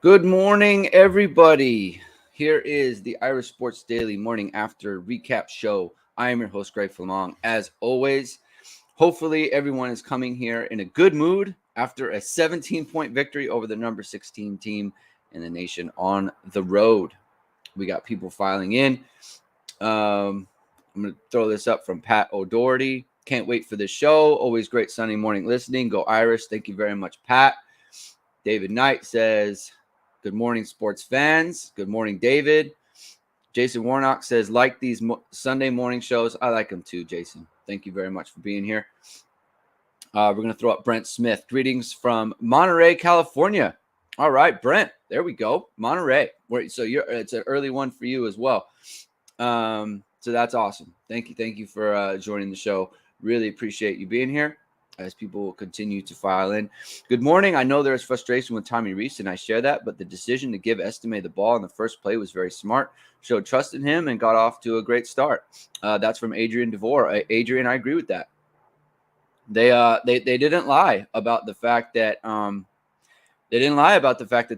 Good morning, everybody. Here is the Irish Sports Daily Morning After Recap Show. I am your host, Greg Flammang. As always, hopefully everyone is coming here in a good mood after a 17-point victory over the number 16 team in the nation on the road. We got people filing in. I'm going to throw this up from Pat O'Doherty. Can't wait for this show. Always great Sunday morning listening. Go Irish. Thank you very much, Pat. David Knight says, good morning, sports fans. Good morning, David. Jason Warnock says, like these Sunday morning shows. I like them too, Jason. Thank you very much for being here. We're going to throw up Brent Smith. Greetings from Monterey, California. All right, Brent. There we go. Monterey. So it's an early one for you as well. So that's awesome. Thank you for joining the show. Really appreciate you being here as people will continue to file in. Good morning. I know there's frustration with Tommy Reese, and I share that, but the decision to give Estime the ball in the first play was very smart, showed trust in him, and got off to a great start. That's from Adrian DeVore. Adrian, I agree with that. They didn't lie about the fact that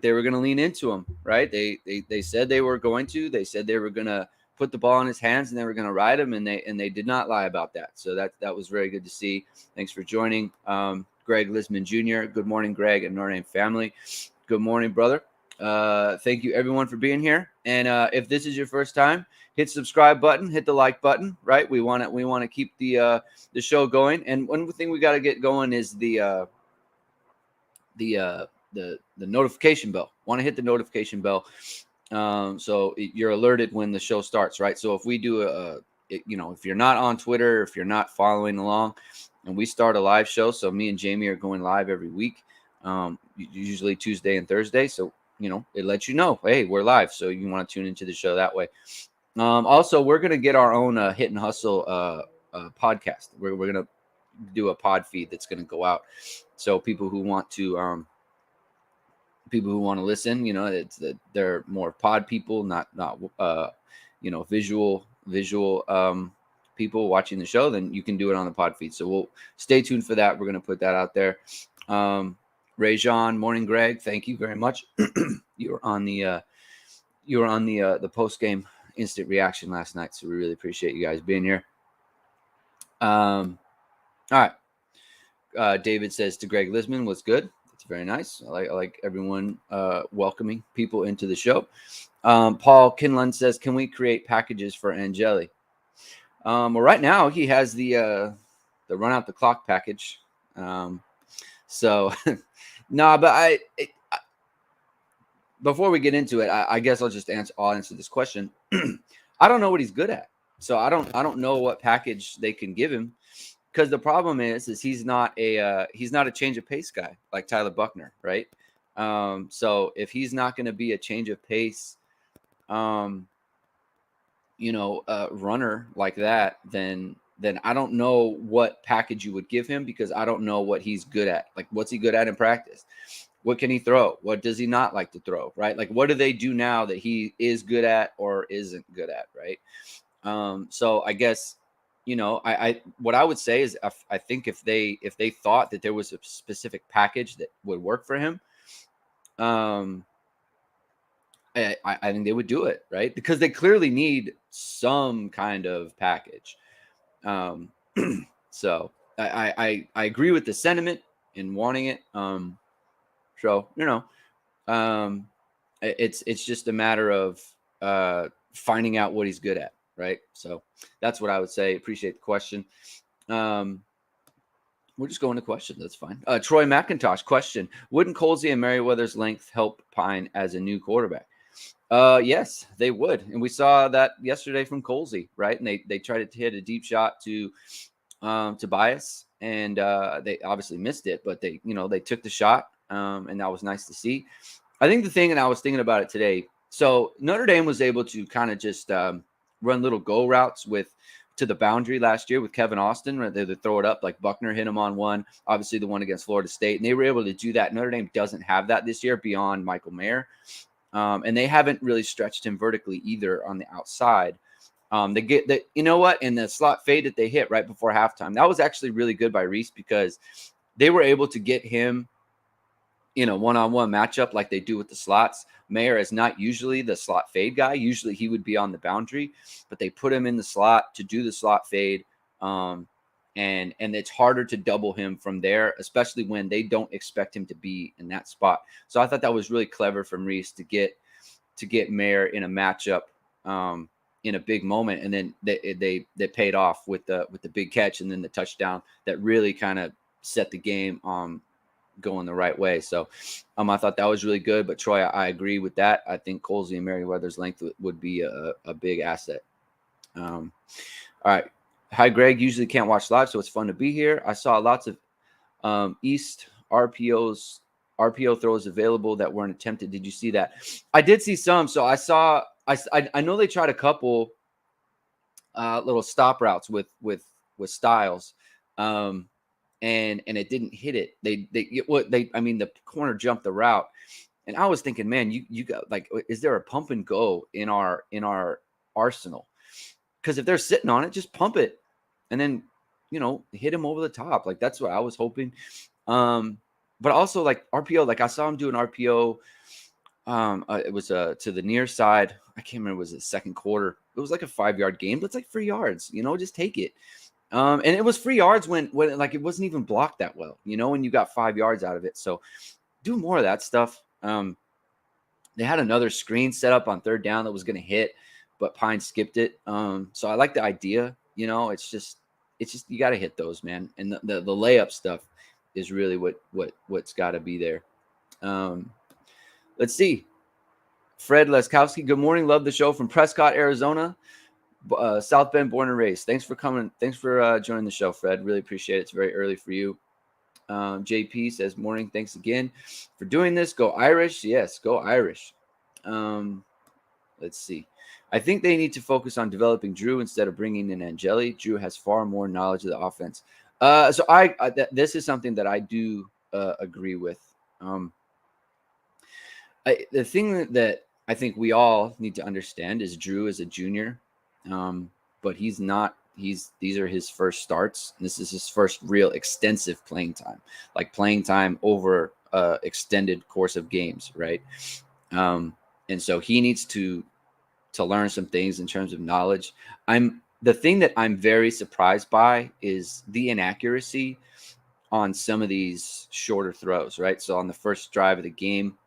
they were going to lean into him, right? They said they were going to. They said they were going to put the ball in his hands and they were going to ride him, and they did not lie about that. So that was very good to see. Thanks for joining, Greg Lisman Jr. Good morning, Greg and Notre Dame family. Good morning, brother. Thank you everyone for being here. And if this is your first time, hit subscribe button, hit the like button. Right, we want to keep the show going. And one thing we got to get going is the notification bell. Want to hit the notification bell. So you're alerted when the show starts, right? So if we do if you're not on Twitter, if you're not following along, and we start a live show, so me and Jamie are going live every week, usually Tuesday and Thursday. So, it lets you know, hey, we're live. So you want to tune into the show that way. Also, we're going to get our own Hit and Hustle podcast. We're going to do a pod feed that's going to go out. So people who want to listen, they're more pod people, not visual people watching the show, then you can do it on the pod feed. So we'll stay tuned for that. We're going to put that out there. Rajon, morning, Greg. Thank you very much. You were on the post game instant reaction last night, so we really appreciate you guys being here. All right. David says to Greg Lisman, what's good? It's very nice. I like everyone welcoming people into the show. Paul Kinlan says, can we create packages for Angeli? Well, right now he has the run out the clock package. So no, but before we get into it, I guess I'll answer this question. I don't know what he's good at. So I don't know what package they can give him. Because the problem is he's not a change of pace guy like Tyler Buckner, right? So if he's not going to be a change of pace, runner like that, then I don't know what package you would give him, because I don't know what he's good at. Like, what's he good at in practice? What can he throw? What does he not like to throw? Right? Like, what do they do now that he is good at or isn't good at? Right? So I guess. What I would say is I think if they thought that there was a specific package that would work for him, I think they would do it, right? Because they clearly need some kind of package. So I agree with the sentiment in wanting it. So it's just a matter of finding out what he's good at. Right. So that's what I would say. Appreciate the question. We'll just go into questions. That's fine. Troy McIntosh question. Wouldn't Colsey and Merriweather's length help Pine as a new quarterback? Yes, they would. And we saw that yesterday from Colsey, right? And they tried to hit a deep shot to Bias, and they obviously missed it, but they took the shot, and that was nice to see. I think the thing, and I was thinking about it today, so Notre Dame was able to kind of just run little go routes to the boundary last year with Kevin Austin, where they would throw it up, like Buckner hit him on one, obviously the one against Florida State, and they were able to do that. Notre Dame doesn't have that this year beyond Michael Mayer, and they haven't really stretched him vertically either on the outside. They get that, and the slot fade that they hit right before halftime, that was actually really good by Reese, because they were able to get him in a one-on-one matchup like they do with the slots. Mayer is not usually the slot fade guy. Usually he would be on the boundary, but they put him in the slot to do the slot fade. And it's harder to double him from there, especially when they don't expect him to be in that spot. So I thought that was really clever from Reese to get Mayer in a matchup in a big moment, and then they paid off with the big catch and then the touchdown that really kind of set the game going the right way. So I thought that was really good. But Troy, I agree with that. I think Colsey and Merriweather's length would be a big asset. All right. Hi, Greg. Usually can't watch live, so it's fun to be here. I saw lots of East RPO throws available that weren't attempted. Did you see that? I did see some. So I know they tried a couple little stop routes with Styles. And it didn't hit it. The corner jumped the route, and I was thinking, man, you got, like, is there a pump and go in our arsenal? Because if they're sitting on it, just pump it, and then hit him over the top. Like, that's what I was hoping. But also, like, RPO, like I saw him do an RPO. It was to the near side. I can't remember. Was it second quarter? It was like a 5-yard gain, but it's like 3 yards. Just take it. And it was 3 yards when like it wasn't even blocked that well, when you got 5 yards out of it. So do more of that stuff. They had another screen set up on third down that was going to hit, but Pine skipped it. So I like the idea. It's just you got to hit those, man. And the layup stuff is really what's got to be there. Let's see. Fred Leskowski, good morning. Love the show from Prescott, Arizona. South Bend, born and raised. Thanks for coming. Thanks for joining the show, Fred. Really appreciate it. It's very early for you. JP says, morning. Thanks again for doing this. Go Irish. Yes, go Irish. Let's see. I think they need to focus on developing Drew instead of bringing in Angeli. Drew has far more knowledge of the offense. So this is something that I do agree with. The thing that I think we all need to understand is Drew is a junior. But he's not. These are his first starts. This is his first real extensive playing time, like playing time over extended course of games, right? And so he needs to learn some things in terms of knowledge. The thing that I'm very surprised by is the inaccuracy on some of these shorter throws, right? So on the first drive of the game,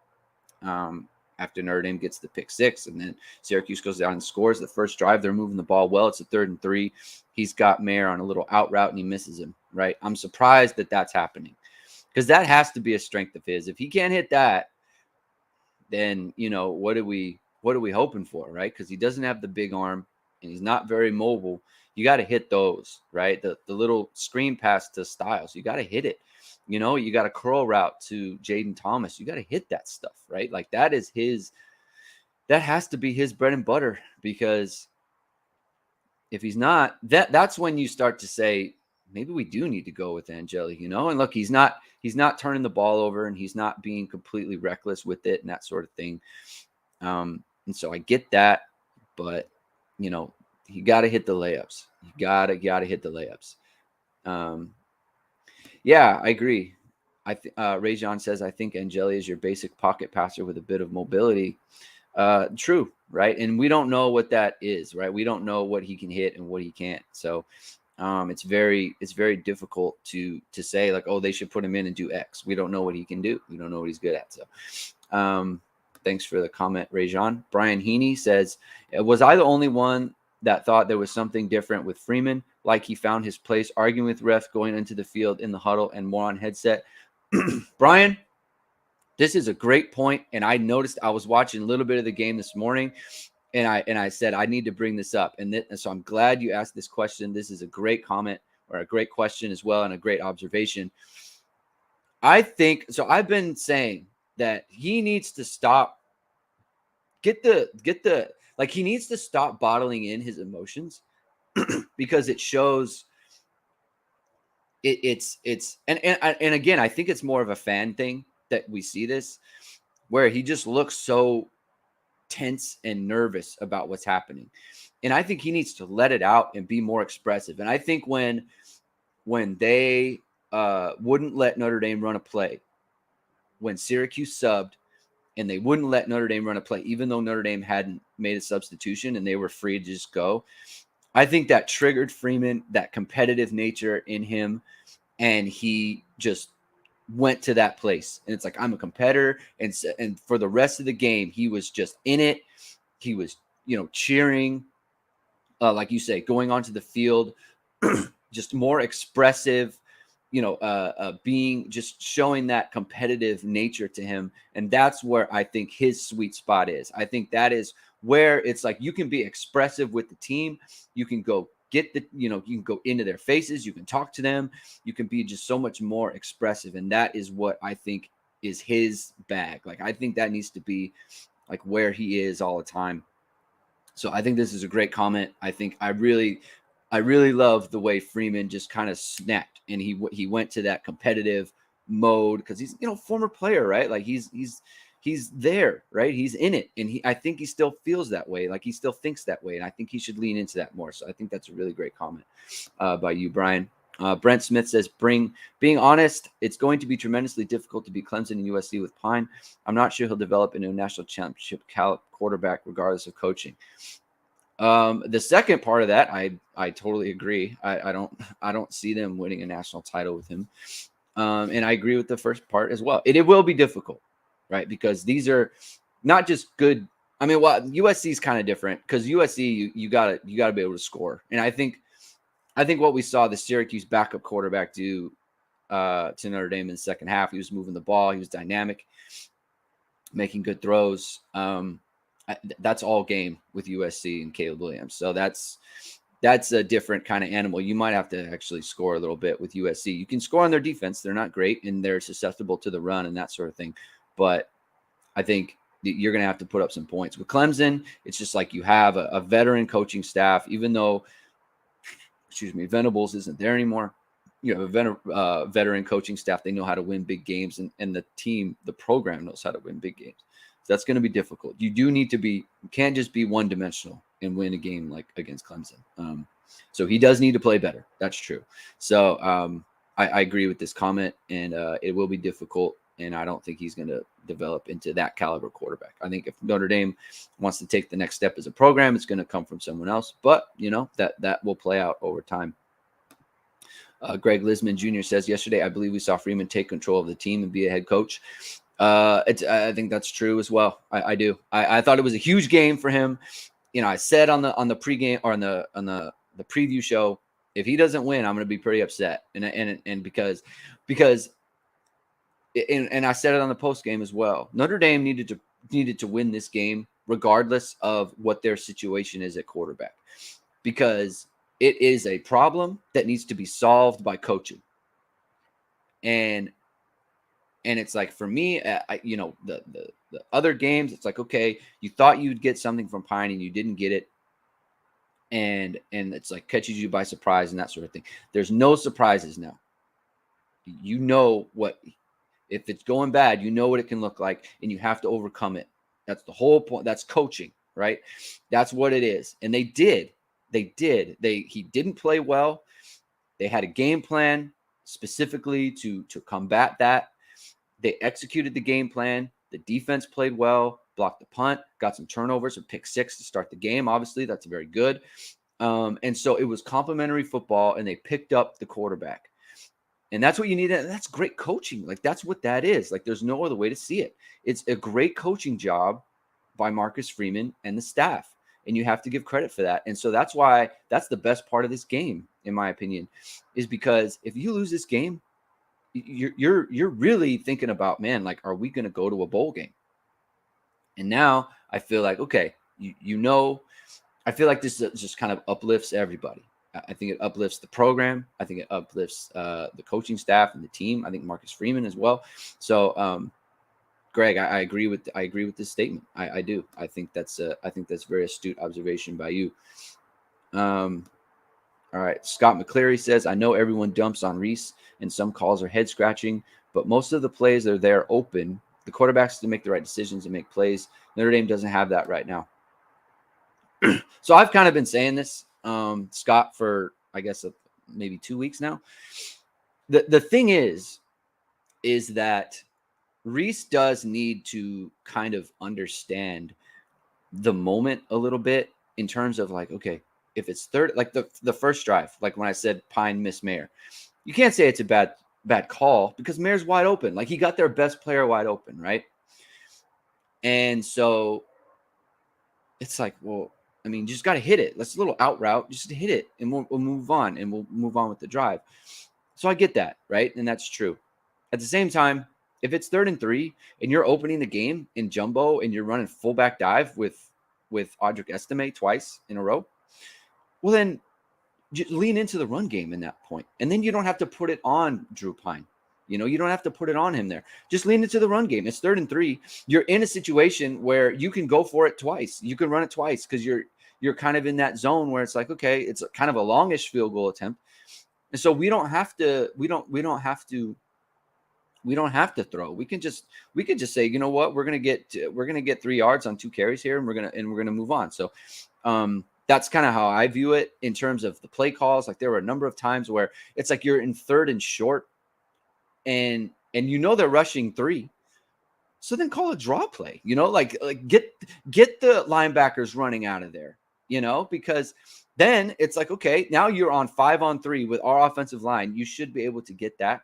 after Notre Dame gets the pick six, and then Syracuse goes down and scores the first drive, they're moving the ball well. It's a 3rd and 3. He's got Mayer on a little out route and he misses him, right? I'm surprised that that's happening, because that has to be a strength of his. If he can't hit that, then what are we hoping for, right? Because he doesn't have the big arm and he's not very mobile. You got to hit those, right? The little screen pass to Styles, you got to hit it. You got a curl route to Jaden Thomas. You got to hit that stuff, right? Like, that has to be his bread and butter, because if he's not, that's when you start to say, maybe we do need to go with Angeli, and look, he's not turning the ball over, and he's not being completely reckless with it and that sort of thing. And so I get that, but you got to hit the layups. You gotta hit the layups. Yeah, I agree. Rajon says, I think Angeli is your basic pocket passer with a bit of mobility. True, right? And we don't know what that is, right? We don't know what he can hit and what he can't. So it's very difficult to say, like, oh, they should put him in and do X. We don't know what he can do. We don't know what he's good at. So thanks for the comment, Rajon. Brian Heaney says, was I the only one that thought there was something different with Freeman, like he found his place arguing with refs going into the field in the huddle and more on headset? Brian, this is a great point, and I noticed I was watching a little bit of the game this morning, and I said I need to bring this up, and so I'm glad you asked this question. This is a great comment, or a great question as well, and a great observation. I think so. I've been saying that he needs to stop. He needs to stop bottling in his emotions, because it shows. And again, I think it's more of a fan thing that we see this, where he just looks so tense and nervous about what's happening. And I think he needs to let it out and be more expressive. And I think when they wouldn't let Notre Dame run a play, when Syracuse subbed and they wouldn't let Notre Dame run a play, even though Notre Dame hadn't made a substitution and they were free to just go. I think that triggered Freeman, that competitive nature in him, and he just went to that place. And it's like, I'm a competitor. And for the rest of the game, he was just in it. He was, cheering, like you say, going onto the field, just more expressive, being, just showing that competitive nature to him. And that's where I think his sweet spot is. I think that is where it's like, you can be expressive with the team. You can go get you can go into their faces. You can talk to them. You can be just so much more expressive. And that is what I think is his bag. Like, I think that needs to be like where he is all the time. So I think this is a great comment. I think I really love the way Freeman just kind of snapped and he went to that competitive mode because he's former player, right? Like he's there, right? He's in it, and I think he still feels that way. Like he still thinks that way, and I think he should lean into that more. So I think that's a really great comment by you, Brian. Brent Smith says, being honest, it's going to be tremendously difficult to beat Clemson and USC with Pine. I'm not sure he'll develop into a national championship quarterback regardless of coaching. The second part of that, I totally agree. I don't see them winning a national title with him. And I agree with the first part as well. It will be difficult, right? Because these are not just good. I mean, USC is kind of different because USC, you gotta be able to score. And I think what we saw the Syracuse backup quarterback do to Notre Dame in the second half, he was moving the ball. He was dynamic, making good throws. That's all game with USC and Caleb Williams. So that's a different kind of animal. You might have to actually score a little bit with USC. You can score on their defense. They're not great, and they're susceptible to the run and that sort of thing. But I think you're going to have to put up some points. With Clemson, it's just like you have a veteran coaching staff, even though, Venables isn't there anymore. You have a veteran coaching staff. They know how to win big games, and the program knows how to win big games. So that's going to be difficult. You do need to you can't just be one-dimensional and win a game like against Clemson. So he does need to play better. That's true. So I agree with this comment, and it will be difficult, and I don't think he's going to develop into that caliber quarterback. I think if Notre Dame wants to take the next step as a program, it's going to come from someone else. But, that will play out over time. Greg Lisman Jr. says, yesterday, I believe we saw Freeman take control of the team and be a head coach. I think that's true as well. I do. I thought it was a huge game for him. I said on the pregame or on the preview show, if he doesn't win, I'm going to be pretty upset. And because I said it on the post game as well. Notre Dame needed to win this game regardless of what their situation is at quarterback, because it is a problem that needs to be solved by coaching. And it's like, for me, the other games, it's like, okay, you thought you'd get something from Pine and you didn't get it. And it's like catches you by surprise and that sort of thing. There's no surprises now. If it's going bad, you know what it can look like, and you have to overcome it. That's the whole point. That's coaching, right? That's what it is. And they did. He didn't play well. They had a game plan specifically to combat that. They executed the game plan. The defense played well, blocked the punt, got some turnovers, a pick six to start the game. Obviously, that's very good. And so it was complimentary football, and they picked up the quarterback. And that's what you need. And that's great coaching. Like, that's what that is. Like, there's no other way to see it. It's a great coaching job by Marcus Freeman and the staff. And you have to give credit for that. And so that's why that's the best part of this game, in my opinion, is because if you lose this game, you're really thinking about, man, like, are we going to go to a bowl game? And now I feel like, okay, I feel like this just kind of uplifts everybody. I think it uplifts the program. I think it uplifts the coaching staff and the team. I think Marcus Freeman as well. So, Greg, I agree with this statement. I do. I think that's very astute observation by you. All right. Scott McCleary says, I know everyone dumps on Reese and some calls are head scratching, but most of the plays are there open. The quarterbacks to make the right decisions and make plays. Notre Dame doesn't have that right now. So I've kind of been saying this, Scott, for, I guess, maybe 2 weeks now. The thing is that Reese does need to kind of understand the moment a little bit in terms of like, okay, if it's third, like the first drive, like when I said Pine missed Mayer, you can't say it's a bad call because Mayer's wide open. Like he got their best player wide open, right? And so it's like, well, I mean, you just got to hit it. Let's a little out route, just hit it, and we'll move on, and we'll move on with the drive. So I get that, right? And that's true. At the same time, if it's 3rd and 3 and you're opening the game in jumbo and you're running fullback dive with Audric Estime twice in a row, well then lean into the run game in that point, and then you don't have to put it on Drew Pine. You don't have to put it on him there. Just lean into the run game. It's 3rd and 3. You're in a situation where you can go for it twice. You can run it twice because you're kind of in that zone where it's like, okay, it's kind of a longish field goal attempt. And so we don't have to throw. We can just say, you know what, we're gonna get 3 yards on 2 carries here, and we're gonna move on. So that's kind of how I view it in terms of the play calls. Like there were a number of times where it's like you're in 3rd and short, and they're rushing 3. So then call a draw play, like get the linebackers running out of there, because then it's like, okay, now you're on 5-on-3 with our offensive line. You should be able to get that.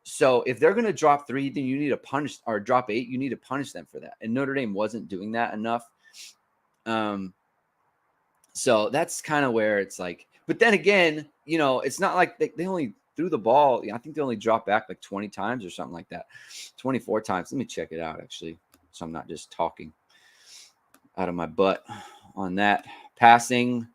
So if they're going to drop 3, then you need to punish, or drop 8, you need to punish them for that. And Notre Dame wasn't doing that enough. So that's kind of where it's like, but then again, it's not like they only threw the ball. I think they only dropped back like 20 times or something like that. 24 times. Let me check it out actually. So I'm not just talking out of my butt on that. Passing,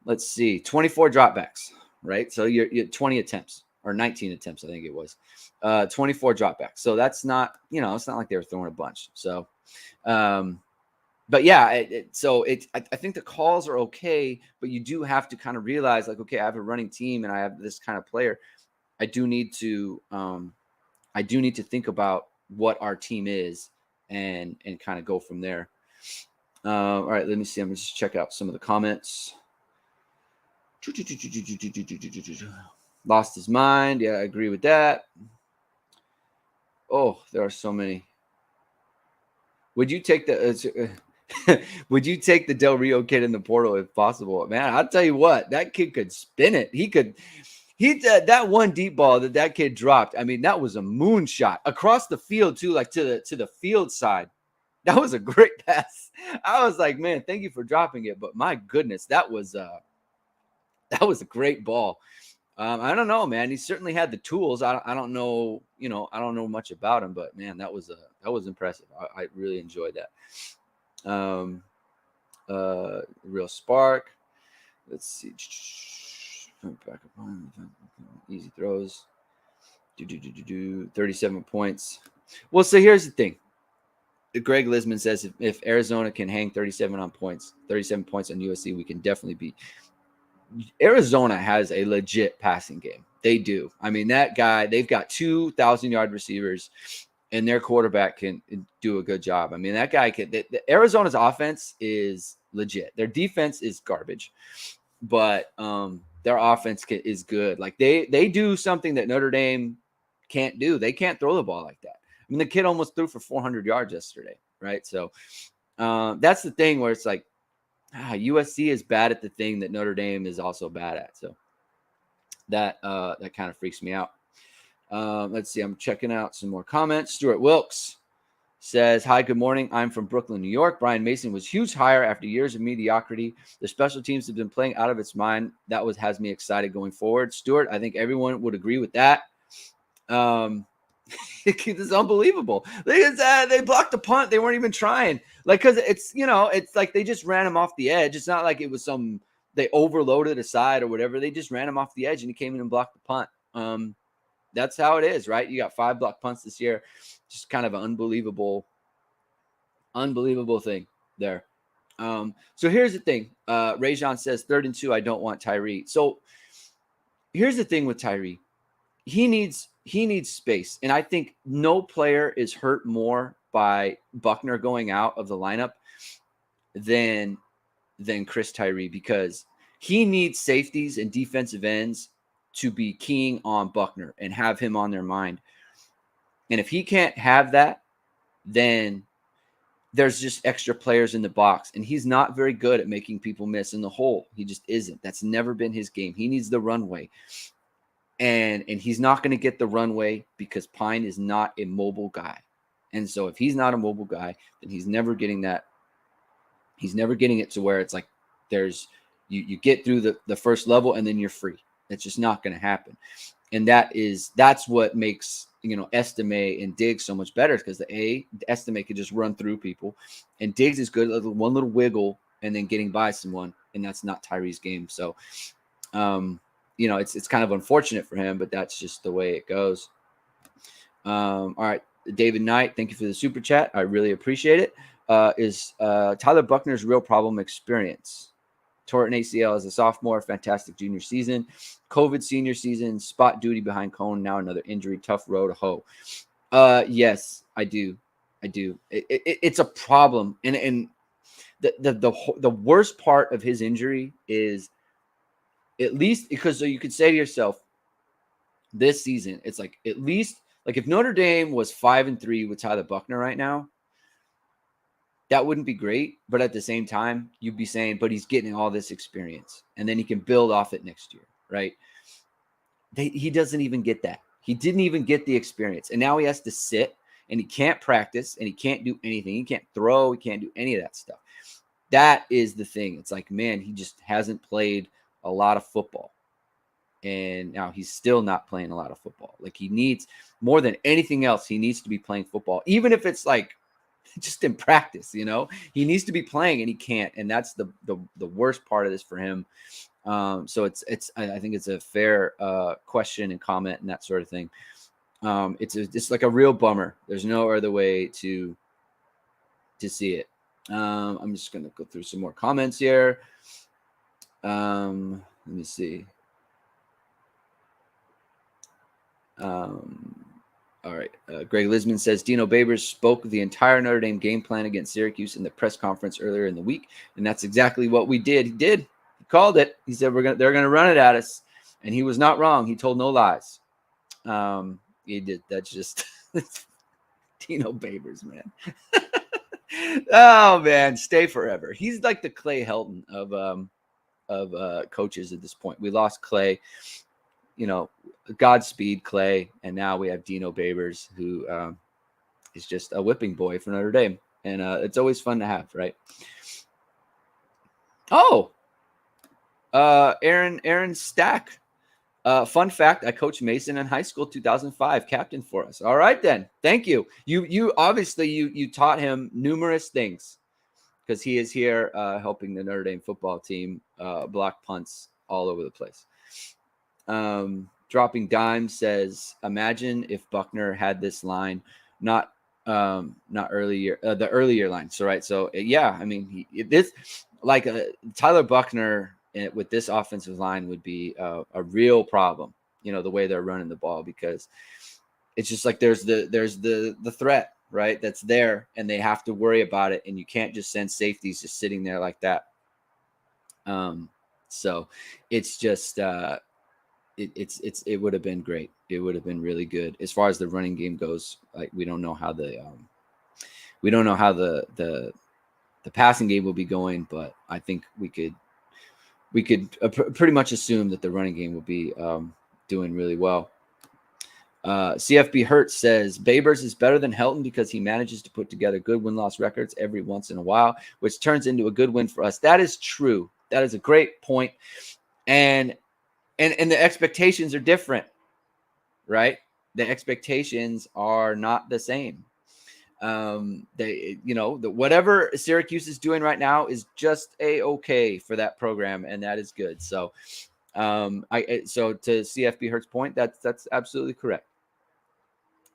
let's see, 24 dropbacks, right? So you're 20 attempts. Or 19 attempts, I think it was, 24 dropbacks. So that's not, it's not like they were throwing a bunch. So, but yeah, I think the calls are okay, but you do have to kind of realize like, okay, I have a running team and I have this kind of player. I do need to think about what our team is and kind of go from there. All right, let me see. I'm going to just check out some of the comments. Lost his mind. Yeah, I agree with that. Oh, there are so many. Would you take the Del Rio kid in the portal if possible? Man, I'll tell you what, that kid could spin it. He that one deep ball that kid dropped. I mean, that was a moonshot across the field too, like to the field side. That was a great pass. I was like, man, thank you for dropping it. But my goodness, that was a great ball. I don't know, man. He certainly had the tools. I don't know, I don't know much about him, but man, that was impressive. I really enjoyed that. Real spark. Let's see. Back up on easy throws. 37 points. Well, so here's the thing. Greg Lisman says if Arizona can hang 37 points on USC, we can definitely beat. Arizona has a legit passing game. They do. I mean, that guy, they've got 2,000-yard receivers, and their quarterback can do a good job. I mean, that guy can. Arizona's offense is legit. Their defense is garbage, but their offense is good. Like they do something that Notre Dame can't do. They can't throw the ball like that. I mean, the kid almost threw for 400 yards yesterday, right? So that's the thing where it's like, USC is bad at the thing that Notre Dame is also bad at. So that kind of freaks me out. Let's see. I'm checking out some more comments. Stuart Wilkes says, hi, good morning. I'm from Brooklyn, New York. Brian Mason was huge hire after years of mediocrity. The special teams have been playing out of its mind. That has me excited going forward. Stuart, I think everyone would agree with that. It's unbelievable. They blocked the punt. They weren't even trying. Like, because it's like they just ran him off the edge. It's not like it was they overloaded a side or whatever. They just ran him off the edge and he came in and blocked the punt. That's how it is, right? You got 5 block punts this year. Just kind of an unbelievable thing there. So here's the thing. Rajon says 3rd and 2. I don't want Tyree. So here's the thing with Tyree. He needs space. And I think no player is hurt more by Buckner going out of the lineup than Chris Tyree, because he needs safeties and defensive ends to be keying on Buckner and have him on their mind. And if he can't have that, then there's just extra players in the box. And he's not very good at making people miss in the hole. He just isn't. That's never been his game. He needs the runway. And he's not going to get the runway because Pine is not a mobile guy. And so if he's not a mobile guy, then he's never getting that. He's never getting it to where it's like there's you get through the first level and then you're free. It's just not going to happen. And that's what makes, Estime and Diggs so much better, because the Estime could just run through people, and Diggs is good at one little wiggle and then getting by someone, and that's not Tyree's game. So, it's kind of unfortunate for him, but that's just the way it goes. All right, David Knight, thank you for the super chat. I really appreciate it. Is Tyler Buckner's real problem experience? Tore an ACL as a sophomore, fantastic junior season, COVID senior season, spot duty behind Cone, now another injury, tough road to hoe. Yes, I do. It's a problem, and the worst part of his injury is, at least because, so you could say to yourself, this season, it's like, at least, like, if Notre Dame was 5-3 with Tyler Buckner right now, that wouldn't be great. But at the same time, you'd be saying, but he's getting all this experience, and then he can build off it next year, right? He doesn't even get that. He didn't even get the experience. And now he has to sit, and he can't practice, and he can't do anything. He can't throw. He can't do any of that stuff. That is the thing. It's like, man, he just hasn't played a lot of football. And now he's still not playing a lot of football. Like, he needs, more than anything else, he needs to be playing football, even if it's like just in practice. He needs to be playing, and he can't. And that's the worst part of this for him. So I think it's a fair question and comment and that sort of thing. It's like a real bummer. There's no other way to see it. I'm just going to go through some more comments here. Let me see. All right. Greg Lisman says Dino Babers spoke the entire Notre Dame game plan against Syracuse in the press conference earlier in the week, and that's exactly what we did. He did. He called it. He said they're gonna run it at us, and he was not wrong. He told no lies. He did. That's just Dino Babers, man. Oh man, stay forever. He's like the Clay Helton of coaches at this point. We lost Clay. Godspeed Clay, and now we have Dino Babers, who is just a whipping boy for Notre Dame, and it's always fun to have, right? Oh, Aaron Stack. Fun fact: I coached Mason in high school, 2005, captain for us. All right, then, thank you. You obviously you taught him numerous things, because he is here helping the Notre Dame football team block punts all over the place. Dropping Dime says, imagine if Buckner had this line, not earlier, the earlier line. So, right. So yeah, I mean, Tyler Buckner with this offensive line would be a real problem, the way they're running the ball, because it's just like, there's the threat, right? That's there, and they have to worry about it. And you can't just send safeties just sitting there like that. So it's just, it would have been great. It would have been really good as far as the running game goes. Like, we don't know how the passing game will be going, but I think we could pretty much assume that the running game will be doing really well. CFB Hertz says Babers is better than Helton because he manages to put together good win-loss records every once in a while, which turns into a good win for us. That is true. That is a great point. And the expectations are different, right? The expectations are not the same. Whatever Syracuse is doing right now is just okay for that program, and that is good. So, so to CFB Hertz's point, that's absolutely correct.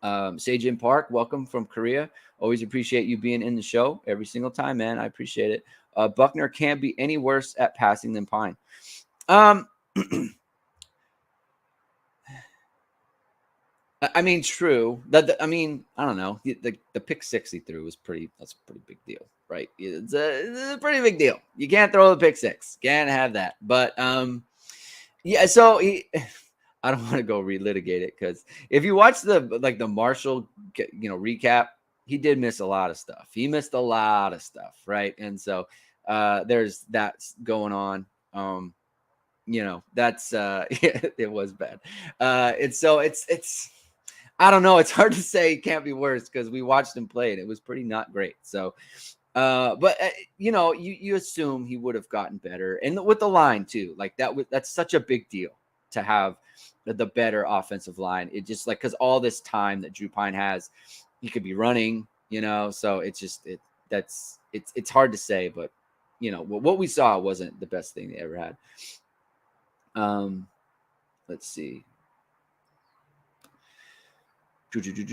Sejin Park, welcome from Korea. Always appreciate you being in the show every single time, man. I appreciate it. Buckner can't be any worse at passing than Pine. I mean, true. I don't know. The pick 6 he threw was that's a pretty big deal, right? It's a pretty big deal. You can't throw the pick 6. Can't have that. But yeah, so I don't want to go relitigate it because if you watch the Marshall recap, he did miss a lot of stuff. He missed a lot of stuff, right? And so there's that going on. That's it was bad. And so it's I don't know. It's hard to say it can't be worse because we watched him play and it was pretty not great. So but you assume he would have gotten better, and with the line too, like that's such a big deal to have the better offensive line. It just like because all this time that Drew Pine has, he could be running, so it's just it's hard to say, but what we saw wasn't the best thing they ever had. Let's see.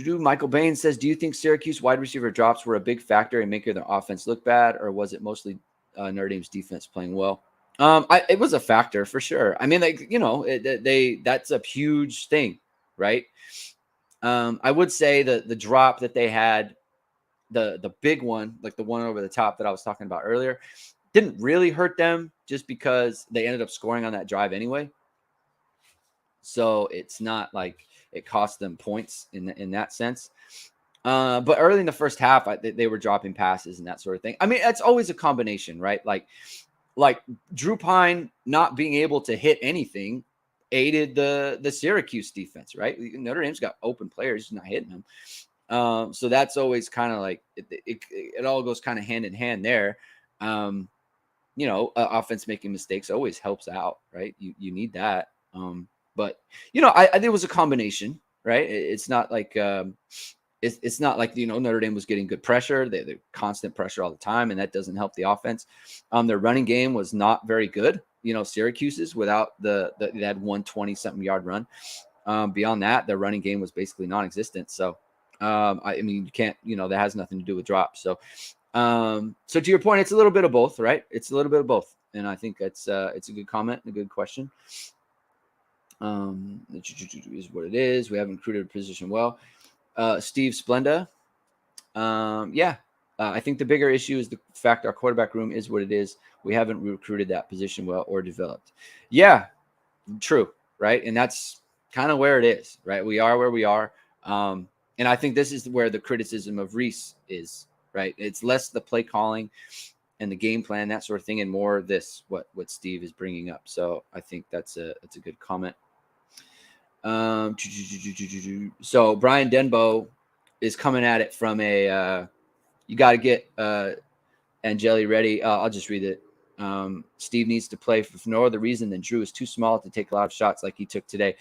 Michael Bain says, do you think Syracuse wide receiver drops were a big factor in making their offense look bad, or was it mostly Notre Dame's defense playing well? It was a factor for sure. I mean, that's a huge thing, right? I would say the drop that they had, the big one, like the one over the top that I was talking about earlier, didn't really hurt them just because they ended up scoring on that drive anyway. So it's not like it cost them points in that sense. But early in the first half, they were dropping passes and that sort of thing. I mean, it's always a combination, right? Like Drew Pine not being able to hit anything aided the Syracuse defense, right? Notre Dame's got open players, he's not hitting them. So that's always kind of like it all goes kind of hand in hand there. Offense making mistakes always helps out, right? You need that. But I think it was a combination, right? It's not like it's not like Notre Dame was getting good pressure. They constant pressure all the time, and that doesn't help the offense. Their running game was not very good. Syracuse's without they had 120-something yard run. Beyond that, their running game was basically non-existent. So I mean, you can't that has nothing to do with drops. So so to your point, it's a little bit of both, right? It's a little bit of both, and I think it's a good comment and a good question. Is what it is. We haven't recruited a position well. Steve Splenda. I think the bigger issue is the fact our quarterback room is what it is. We haven't recruited that position well or developed. Yeah, true, right? And that's kind of where it is, right? We are where we are. And I think this is where the criticism of Reese is, right? It's less the play calling and the game plan, that sort of thing, and more this what Steve is bringing up. So I think that's a good comment. So Brian Denbo is coming at it from a you got to get Angeli ready. I'll just read it. Steve needs to play for no other reason than Drew is too small to take a lot of shots like he took today.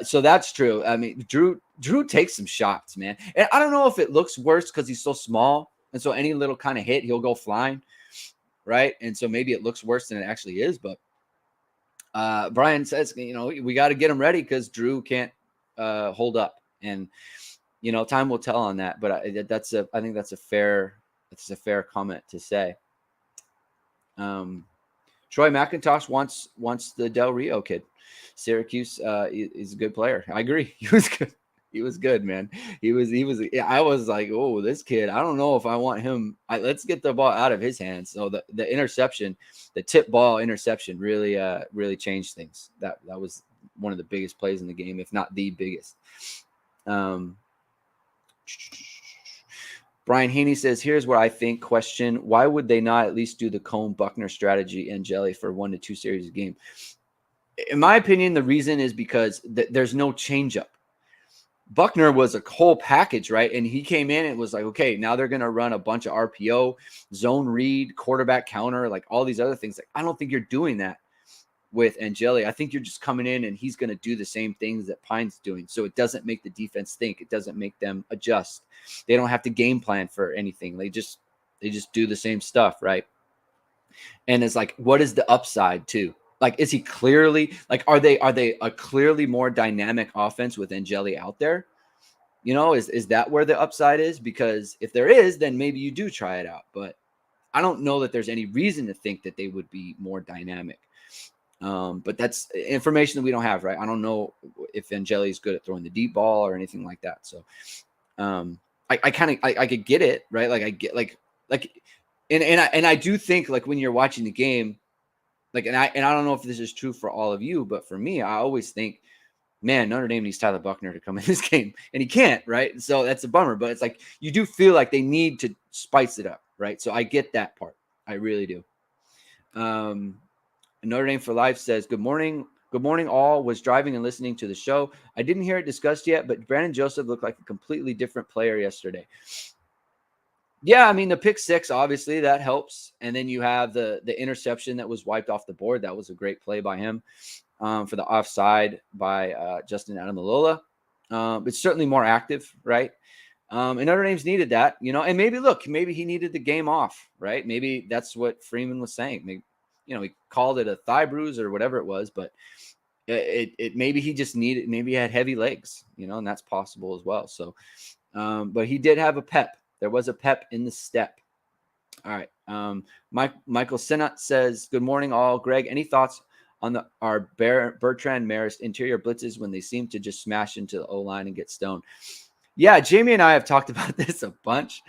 So that's true. I mean, Drew takes some shots, man. And I don't know if it looks worse because he's so small. And so any little kind of hit, he'll go flying. Right. And so maybe it looks worse than it actually is. But Brian says, we got to get him ready because Drew can't hold up. And, time will tell on that. But I think that's a fair comment to say. Troy McIntosh wants the Del Rio kid. Syracuse is a good player. I agree. He was good. He was good, man. He was. I was like, oh, this kid. I don't know if I want him. Let's get the ball out of his hands. So the interception, the tip ball interception, really changed things. That was one of the biggest plays in the game, if not the biggest. Brian Haney says, here's what I think. Question: why would they not at least do the Cone-Buckner strategy and Jelly for 1 to 2 series a game? In my opinion, the reason is because there's no changeup. Buckner was a whole package, right? And he came in and was like, okay, now they're going to run a bunch of RPO, zone read, quarterback counter, like all these other things. Like, I don't think you're doing that with Angeli. I think you're just coming in and he's going to do the same things that Pine's doing. So it doesn't make the defense think. It doesn't make them adjust. They don't have to game plan for anything. They just do the same stuff, right? And it's like, what is the upside too? Like, is he clearly like, are they a clearly more dynamic offense with Angeli out there? Is that where the upside is? Because if there is, then maybe you do try it out. But I don't know that there's any reason to think that they would be more dynamic. But that's information that we don't have, right? I don't know if Angeli is good at throwing the deep ball or anything like that. So I could get it, right? Like I get and I do think like when you're watching the game, like, and I don't know if this is true for all of you, but for me, I always think man, Notre Dame needs Tyler Buckner to come in this game, and he can't, right? So that's a bummer, but it's like you do feel like they need to spice it up, right? So I get that part. I really do. Notre Dame for Life says, good morning. Good morning, all. Was driving and listening to the show. I didn't hear it discussed yet, but Brandon Joseph looked like a completely different player yesterday. Yeah, I mean, the pick six, obviously, that helps. And then you have the interception that was wiped off the board. That was a great play by him for the offside by Justin Adamalola. It's certainly more active, right? And Notre Dame's needed that, and maybe he needed the game off, right? Maybe that's what Freeman was saying. Maybe, he called it a thigh bruise or whatever it was, but it maybe he just needed, maybe he had heavy legs, and that's possible as well. So, but he did have a pep. There was a pep in the step. All right. Michael Sinnott says, good morning, all. Greg, any thoughts on our Bertrand Marist interior blitzes when they seem to just smash into the O-line and get stoned? Yeah, Jamie and I have talked about this a bunch.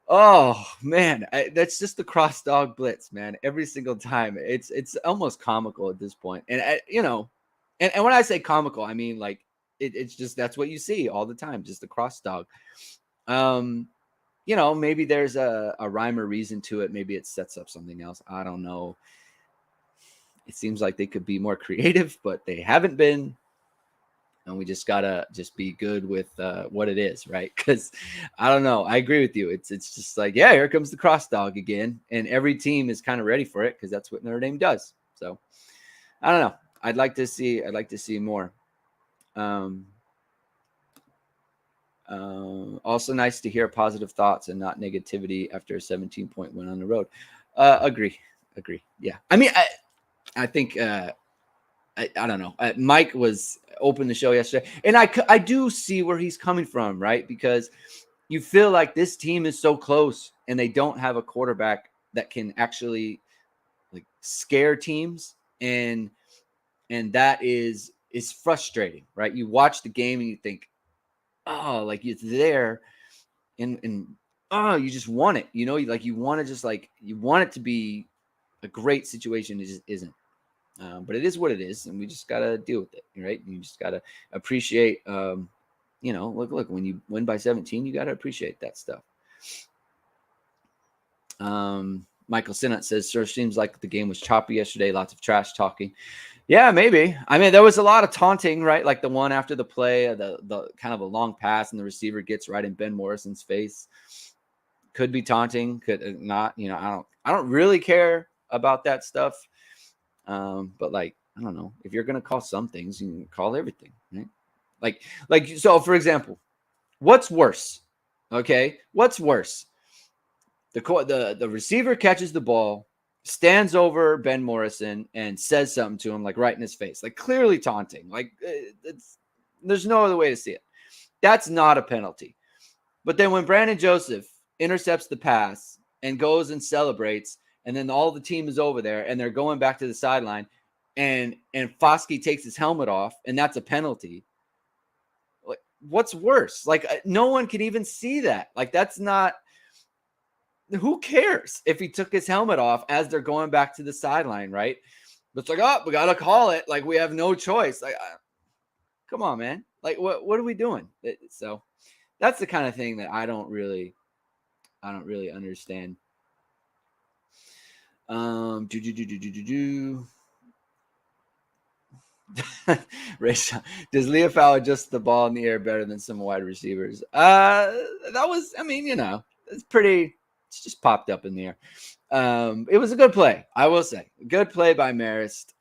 Oh, man, that's just the cross dog blitz, man. Every single time. It's almost comical at this point. And, and when I say comical, I mean, like, it's just that's what you see all the time, just the cross dog. Maybe there's a rhyme or reason to it. Maybe it sets up something else. I don't know. It seems like they could be more creative, but they haven't been. And we just gotta be good with what it is, right? Because I don't know. I agree with you. It's just like, yeah, here comes the cross dog again, and every team is kind of ready for it because that's what Notre Dame does. So I don't know. I'd like to see more. Also nice to hear positive thoughts and not negativity after a 17-point win on the road. Agree. Yeah. I mean, I think I don't know. Mike was open the show yesterday, and I do see where he's coming from, right? Because you feel like this team is so close, and they don't have a quarterback that can actually like scare teams, and that is frustrating, right? You watch the game and you think, oh, like it's there, and oh, you just want it, like you want to just like you want it to be a great situation. It just isn't. But it is what it is, and we just got to deal with it, right? You just got to appreciate, look, when you win by 17, you got to appreciate that stuff. Michael Sinnott says, sure, seems like the game was choppy yesterday, lots of trash talking. Yeah, maybe. I mean, there was a lot of taunting, right? Like the one after the play, the kind of a long pass, and the receiver gets right in Ben Morrison's face. Could be taunting, could not. I don't really care about that stuff. But like, I don't know, if you're going to call some things, you can call everything, right? Like, so for example, what's worse? Okay. What's worse? The receiver catches the ball, stands over Ben Morrison and says something to him, like right in his face, like clearly taunting, like there's no other way to see it. That's not a penalty. But then when Brandon Joseph intercepts the pass and goes and celebrates, and then all the team is over there and they're going back to the sideline, and Foskey takes his helmet off, and that's a penalty. Like, what's worse? Like, no one can even see that. Like, that's not. Who cares if he took his helmet off as they're going back to the sideline, right? But it's like, oh, we gotta call it. Like, we have no choice. Like, come on, man. Like, what are we doing? So that's the kind of thing that I don't really understand. Rachel, does Leofau adjust the ball in the air better than some wide receivers? That was, I mean, it's pretty. It's just popped up in the air. It was a good play, I will say. Good play by Marist.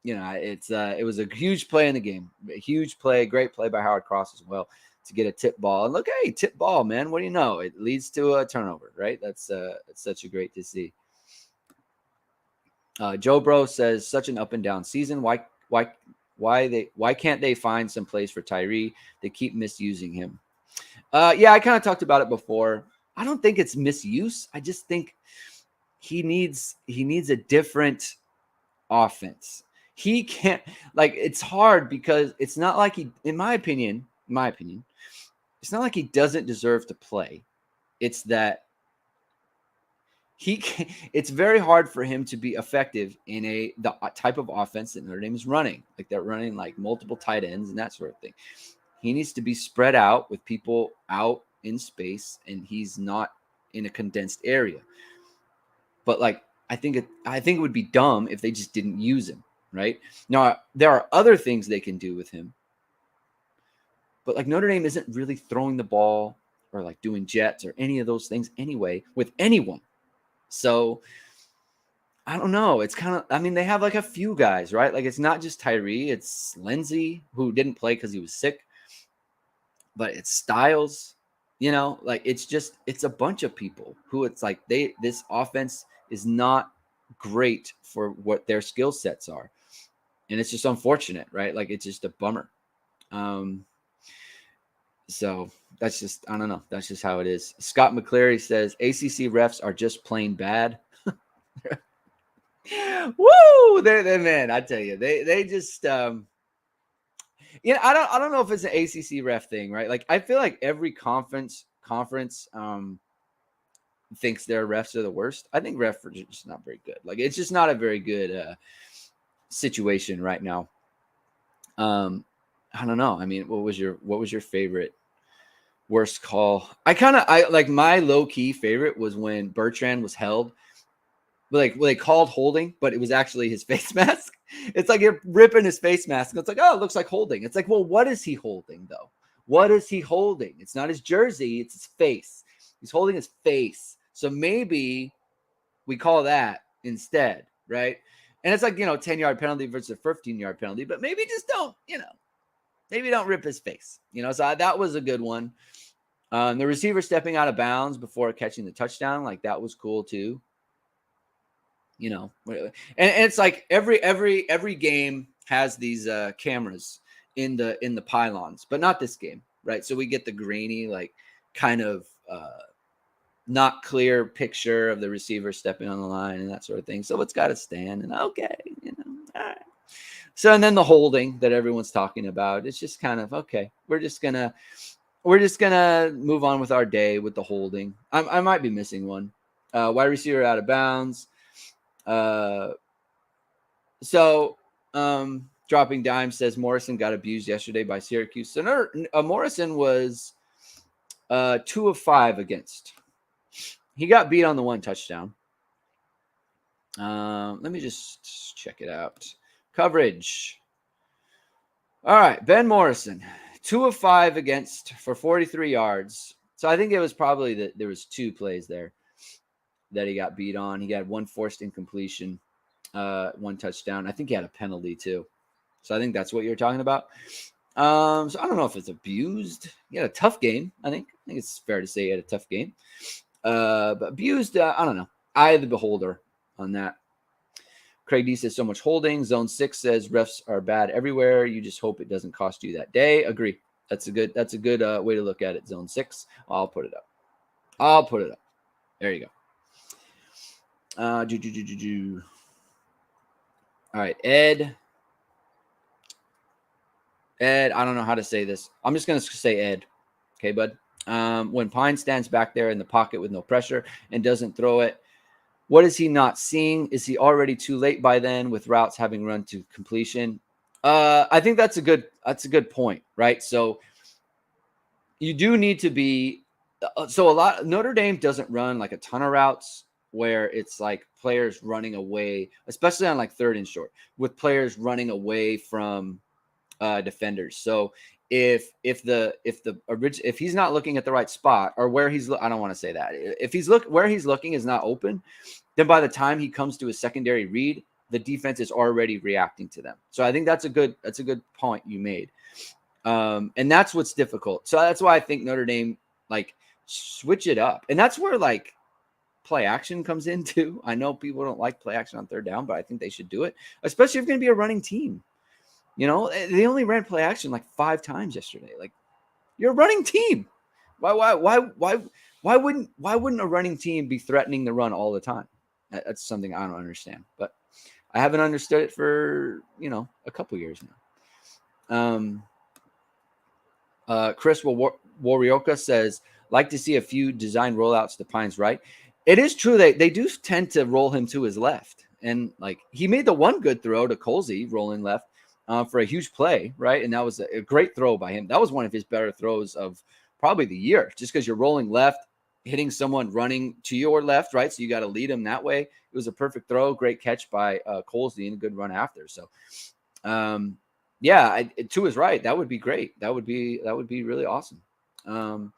It was a huge play in the game. A huge play, great play by Howard Cross as well to get a tip ball. And look, hey, tip ball, man. What do you know? It leads to a turnover, right? That's such a great to see. Joe Bro says, such an up and down season. Why can't they find some place for Tyree? They keep misusing him. Yeah, I kind of talked about it before. I don't think it's misuse. I just think he needs a different offense. He can't, like, it's hard because it's not like he, in my opinion, it's not like he doesn't deserve to play. It's that it's very hard for him to be effective in the type of offense that Notre Dame is running. Like they're running like multiple tight ends and that sort of thing. He needs to be spread out with people out in space, and he's not in a condensed area. But like I think it would be dumb if they just didn't use him, right? Now there are other things they can do with him. But like Notre Dame isn't really throwing the ball or like doing jets or any of those things anyway with anyone. So I don't know. It's kind of, I mean, they have like a few guys, right? Like it's not just Tyree, it's Lindsey, who didn't play because he was sick, but it's Styles, like it's a bunch of people who it's like this offense is not great for what their skill sets are. And it's just unfortunate, right? Like it's just a bummer. So that's just, I don't know. That's just how it is. Scott McCleary says ACC refs are just plain bad. Woo! They're man, I tell you, they just I don't know if it's an ACC ref thing, right? Like I feel like every conference thinks their refs are the worst. I think refs are just not very good. Like it's just not a very good situation right now. I don't know. I mean, what was your favorite worst call? I like my low key favorite was when Bertrand was held. Like they called holding, but it was actually his face mask. It's like you're ripping his face mask. And it's like, oh, it looks like holding. It's like, well, what is he holding though? What is he holding? It's not his jersey. It's his face. He's holding his face. So maybe we call that instead, right? And it's like, 10-yard penalty versus a 15-yard penalty, but maybe just don't, maybe don't rip his face. So that was a good one. The receiver stepping out of bounds before catching the touchdown, like that was cool too. And it's like every game has these cameras in the pylons, but not this game, right? So we get the grainy, like kind of not clear picture of the receiver stepping on the line and that sort of thing. So it's got to stand, and okay, all right. So and then the holding that everyone's talking about, it's just kind of okay. We're just gonna move on with our day with the holding. I might be missing one. Wide receiver out of bounds. Dropping Dime says Morrison got abused yesterday by Syracuse. So Morrison was 2 of 5 against. He got beat on the one touchdown. Let me just check it out. Coverage. All right, Ben Morrison, 2 of 5 against for 43 yards. So I think it was probably that there was 2 plays there that he got beat on. He had 1 forced incompletion, 1 touchdown. I think he had a penalty too. So I think that's what you're talking about. So I don't know if it's abused. He had a tough game. I think it's fair to say he had a tough game. But abused, I don't know. Eye of the beholder on that. Craig D says so much holding. Zone 6 says refs are bad everywhere. You just hope it doesn't cost you that day. Agree. That's a good way to look at it. Zone 6. I'll put it up. There you go. All right, Ed, I don't know how to say this. I'm just going to say Ed. Okay, bud. When Pine stands back there in the pocket with no pressure and doesn't throw it, what is he not seeing? Is he already too late by then with routes having run to completion? I think that's a good point, right? So you do need to be Notre Dame doesn't run like a ton of routes where it's like players running away, especially on like 3rd and short, with players running away from defenders. So if he's not looking at the right spot or where I don't want to say that. If where he's looking is not open, then by the time he comes to a secondary read, the defense is already reacting to them. So I think that's a good point you made. And that's what's difficult. So that's why I think Notre Dame like switch it up. And that's where like play action comes in too. I know people don't like play action on 3rd down, but I think they should do it, especially if you're going to be a running team. They only ran play action like 5 times yesterday. Like you're a running team. Why wouldn't a running team be threatening the run all the time? That's something I don't understand, but I haven't understood it for, a couple years now. Chris Warioka says, like to see a few design rollouts to Pines right. it is true that they do tend to roll him to his left. And like he made the one good throw to Colsey rolling left for a huge play, right? And that was a great throw by him. That was one of his better throws of probably the year, just because you're rolling left, hitting someone running to your left, right? So you got to lead him that way. It was a perfect throw, great catch by Colsey and a good run after. So, yeah, to his right, that would be great. That would be really awesome.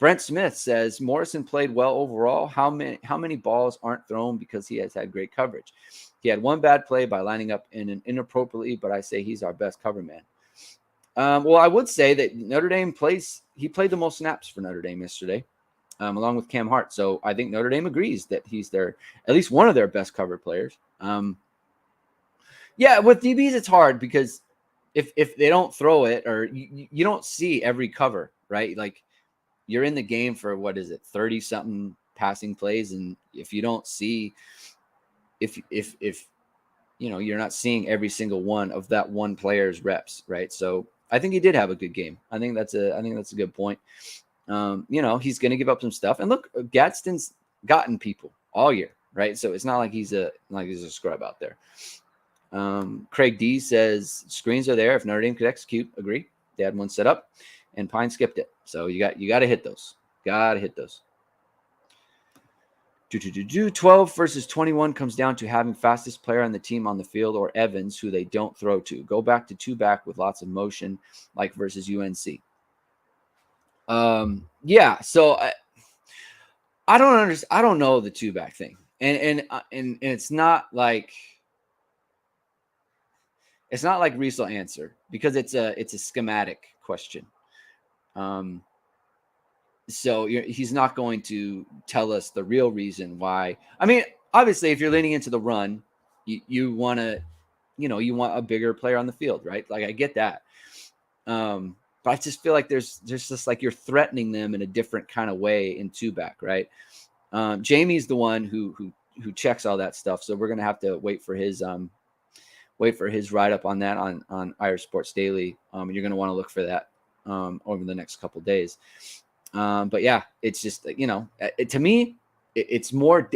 Brent Smith says Morrison played well overall. How many balls aren't thrown because he has had great coverage? He had one bad play by lining up in an inappropriately, but I say he's our best cover man. Well, I would say that Notre Dame played the most snaps for Notre Dame yesterday, along with Cam Hart. So I think Notre Dame agrees that he's at least one of their best cover players. Yeah, with DBs it's hard because if they don't throw it or you don't see every cover, right? Like you're in the game for 30 something passing plays, and if you don't see if you're not seeing every single one of that one player's reps, right? So I think he did have a good game. I think that's a good point. He's going to give up some stuff, and look, Gadsden's gotten people all year, right? So it's not like he's a scrub out there. Craig D says screens are there if Notre Dame could execute. Agree. They had one set up, and Pine skipped it. So you got to hit those. Got to hit those. 12 versus 21 comes down to having fastest player on the team on the field or Evans, who they don't throw to. Go back to two back with lots of motion, like versus UNC. Yeah. So I don't understand. I don't know the two back thing, and it's not like Reese will answer because it's a schematic question. So he's not going to tell us the real reason why. I mean, obviously, if you're leaning into the run, you want to, you want a bigger player on the field, right? Like I get that. But I just feel like there's just like you're threatening them in a different kind of way in two back, right? Jamie's the one who checks all that stuff, so we're gonna have to wait for his write up on that on Irish Sports Daily. You're gonna want to look for that over the next couple days. But yeah, it's just to me, it's more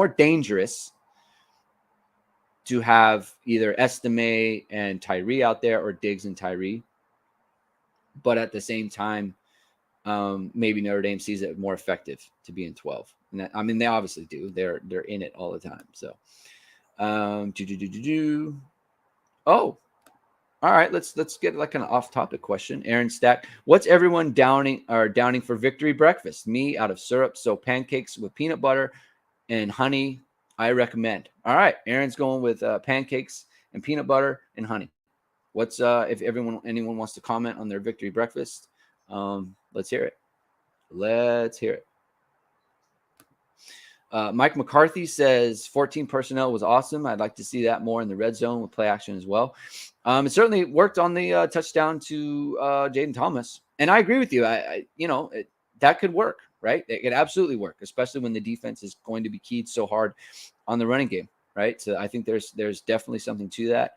dangerous to have either Estime and Tyree out there or Diggs and Tyree. But at the same time, maybe Notre Dame sees it more effective to be in 12. And they obviously do. They're in it all the time. So, oh, all right. Let's get like an off-topic question. Aaron Stack, what's everyone downing for victory breakfast? Me out of syrup, so pancakes with peanut butter and honey. I recommend. All right, Aaron's going with pancakes and peanut butter and honey. What's if anyone wants to comment on their victory breakfast? Let's hear it. Mike McCarthy says 14 personnel was awesome. I'd like to see that more in the red zone with play action as well. It certainly worked on the touchdown to Jaden Thomas, and I agree with you. That could work, right? It could absolutely work, especially when the defense is going to be keyed so hard on the running game, right? So I think there's definitely something to that.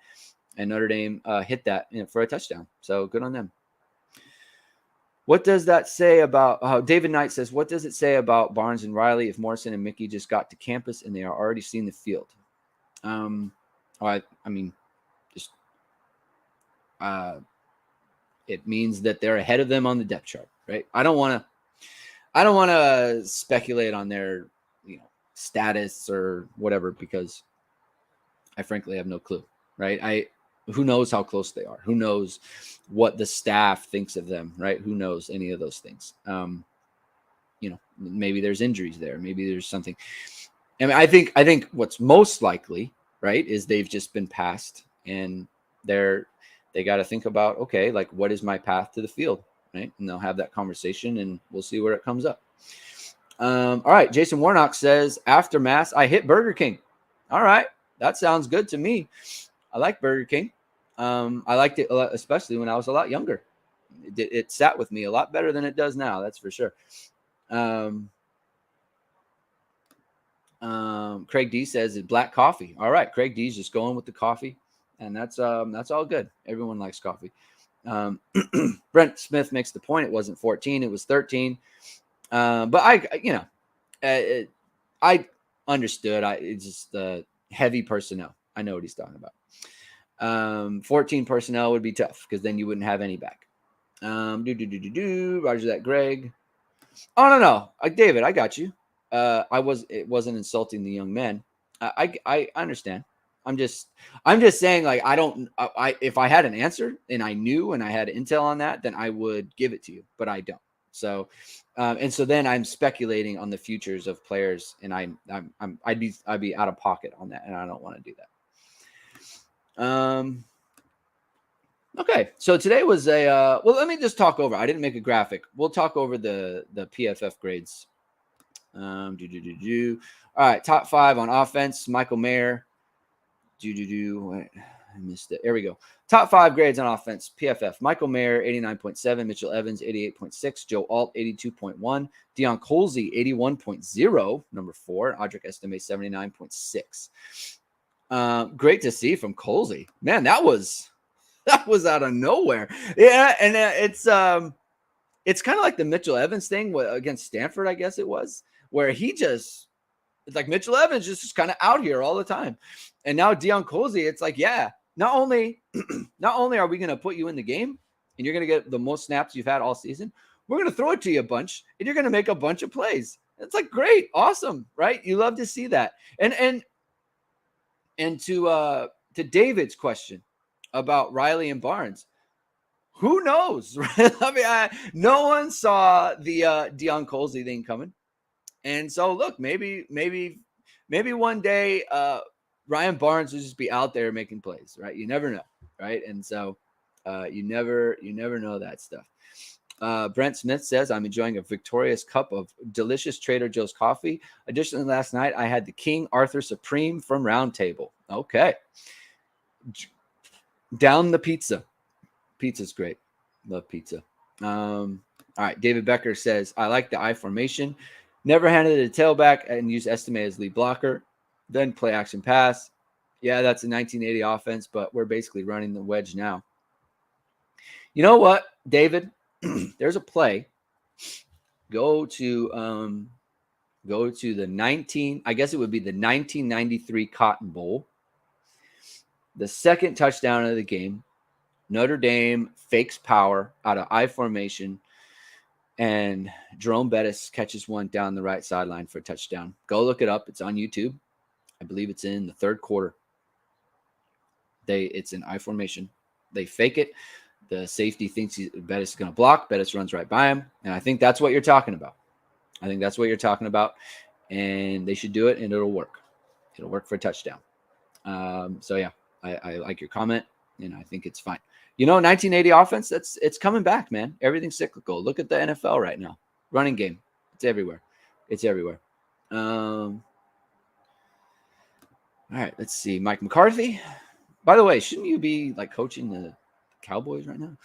And Notre Dame hit that for a touchdown. So good on them. What does that say about David Knight says, what does it say about Barnes and Riley if Morrison and Mickey just got to campus and they are already seeing the field? It means that they're ahead of them on the depth chart, right? I don't want to speculate on their status or whatever because I frankly have no clue, right? Who knows how close they are? Who knows what the staff thinks of them, right? Who knows any of those things? Maybe there's injuries there. Maybe there's something. I mean, I think what's most likely, right, is they've just been passed and they got to think about, okay, like what is my path to the field, right? And they'll have that conversation and we'll see where it comes up. All right. Jason Warnock says, after Mass, I hit Burger King. All right. That sounds good to me. I like Burger King. I liked it especially when I was a lot younger. It sat with me a lot better than it does now. That's for sure. Craig D says it's black coffee. All right. Craig D's just going with the coffee, and that's all good. Everyone likes coffee. Brent Smith makes the point. It wasn't 14. It was 13. But I understood. It's just the heavy personnel. I know what he's talking about. 14 personnel would be tough because then you wouldn't have any back. Roger that, Greg. Oh no. David, I got you. It wasn't insulting the young men. I understand. I'm just saying, like, if I had an answer and I knew and I had intel on that, then I would give it to you, but I don't. So, and so then I'm speculating on the futures of players, and I'd be out of pocket on that, and I don't want to do that. Okay, so today was a well. Let me just talk over. I didn't make a graphic. We'll talk over the PFF grades. All right, top 5 on offense. Michael Mayer. Wait, I missed it. There we go. Top 5 grades on offense. PFF. Michael Mayer, 89.7. Mitchell Evans, 88.6. Joe Alt, 82.1. Deion Colsey, 81.0. Number 4. Audric Estime, 79.6. Great to see from Colsey. Man, that was out of nowhere. Yeah, and it's kind of like the Mitchell Evans thing against Stanford, I guess it was, where it's like Mitchell Evans just kind of out here all the time. And now Deion Colsey, it's like, yeah, not only are we going to put you in the game and you're going to get the most snaps you've had all season, we're going to throw it to you a bunch and you're going to make a bunch of plays. It's like, great, awesome, right? You love to see that. And to David's question about Riley and Barnes, who knows? Right? I mean, no one saw the Deion Colsey thing coming. And so, look, maybe one day Ryan Barnes will just be out there making plays, right? You never know, right? And so you never know that stuff. Brent Smith says, I'm enjoying a victorious cup of delicious Trader Joe's coffee. Additionally, last night I had the King Arthur Supreme from Round Table. Okay. Down the pizza. Pizza's great. Love pizza. All right. David Becker says, I like the I formation. Never handed it a tailback and use Estime as lead blocker. Then play action pass. Yeah, that's a 1980 offense, but we're basically running the wedge now. You know what, David? There's a play. Go to the I guess it would be the 1993 Cotton Bowl. The second touchdown of the game. Notre Dame fakes power out of I formation. And Jerome Bettis catches one down the right sideline for a touchdown. Go look it up. It's on YouTube. I believe it's in the third quarter. It's in I formation. They fake it. The safety thinks Bettis is going to block. Bettis runs right by him. And I think that's what you're talking about. And they should do it, and it'll work. It'll work for a touchdown. So, yeah, I like your comment, and I think it's fine. 1980 offense, it's coming back, man. Everything's cyclical. Look at the NFL right now. Running game. It's everywhere. All right, let's see. Mike McCarthy. By the way, shouldn't you be like coaching the Cowboys right now?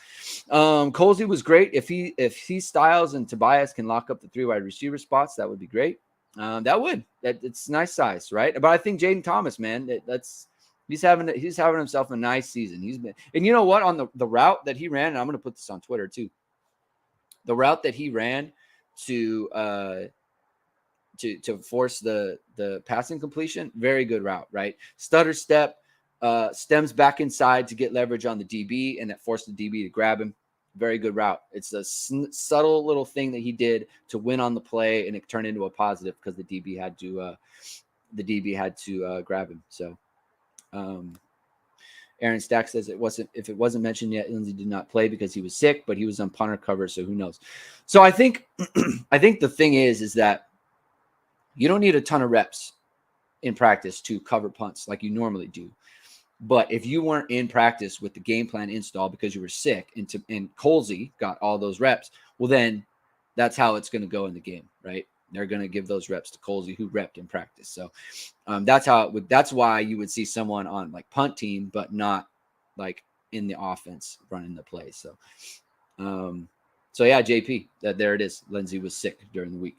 Colsey was great. If he Styles and Tobias can lock up the 3 wide receiver spots, that would be great. It's nice size, right? But I think Jaden Thomas, man, he's having himself a nice season. And you know what? On the route that he ran, and I'm going to put this on Twitter too. The route that he ran to force the passing completion, very good route, right? Stutter step, stems back inside to get leverage on the DB, and that forced the DB to grab him. Very good route. It's a subtle little thing that he did to win on the play, and it turned into a positive because the DB had to grab him. So. Aaron Stack says if it wasn't mentioned yet, Lindsey did not play because he was sick, but he was on punter cover, so who knows? So I think the thing is that you don't need a ton of reps in practice to cover punts like you normally do. But if you weren't in practice with the game plan installed because you were sick and Colsey got all those reps, well, then that's how it's going to go in the game, right? They're going to give those reps to Colsey, who repped in practice. So that's why you would see someone on like punt team, but not like in the offense running the play. So yeah, JP, there it is. Lindsey was sick during the week.